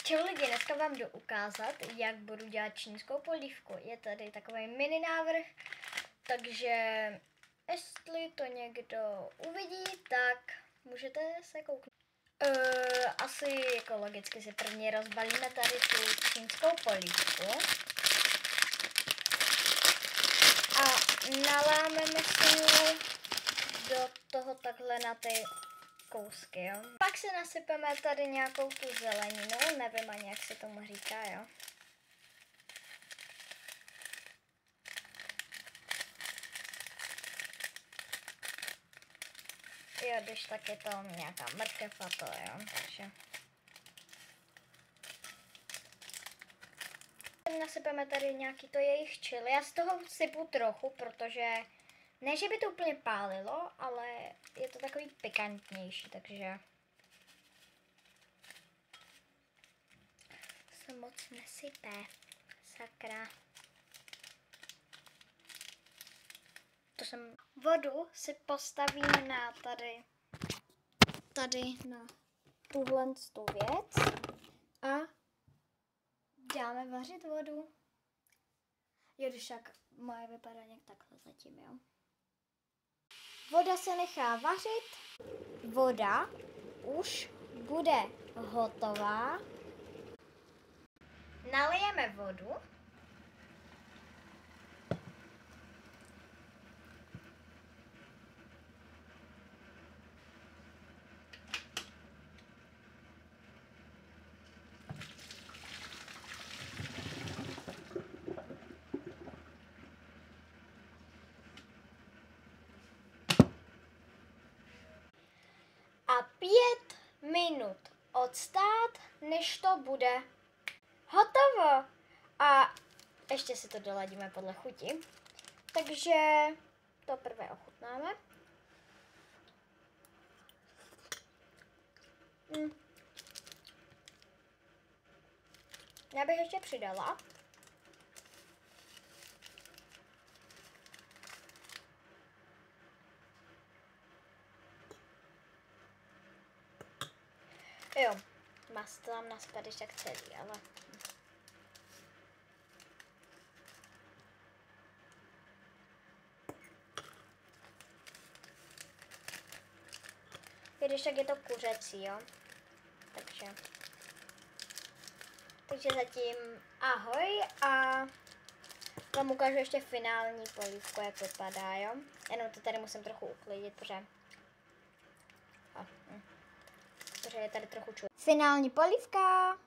Čau lidi, dneska vám jdu ukázat, jak budu dělat čínskou polívku. Je tady takový mini návrh, takže jestli to někdo uvidí, tak můžete se kouknout. Asi jako logicky si první rozbalíme tady tu čínskou polívku a nalámeme si ji do toho takhle na ty kousky, jo. Pak si nasypeme tady nějakou tu zeleninu, nevím ani jak se tomu říká, jo. Jo, když tak je to nějaká mrkev a to, jo, takže. Nasypeme tady nějaký to jejich chili, já z toho sypu trochu, protože ne, že by to úplně pálilo, ale je to takový pikantnější, takže se moc nesypé. Sakra. To jsem vodu si postavím na tady na tuhle tu věc a dáme vařit vodu. Jo, když tak moje vypadá nějak takhle zatím, jo. Voda se nechá vařit, voda už bude hotová. Nalijeme vodu. A 5 minut odstát, než to bude hotovo. A ještě si to doladíme podle chuti. Takže to prvé ochutnáme. Já bych ještě přidala. Jo, mas to tam naspadeš tak celý, ale... Když tak je to kuřecí, jo. Takže zatím ahoj a vám ukážu ještě finální polívku, jak vypadá, jo. Jenom to tady musím trochu uklidit, protože je tady trochu čuť. Finální polívka.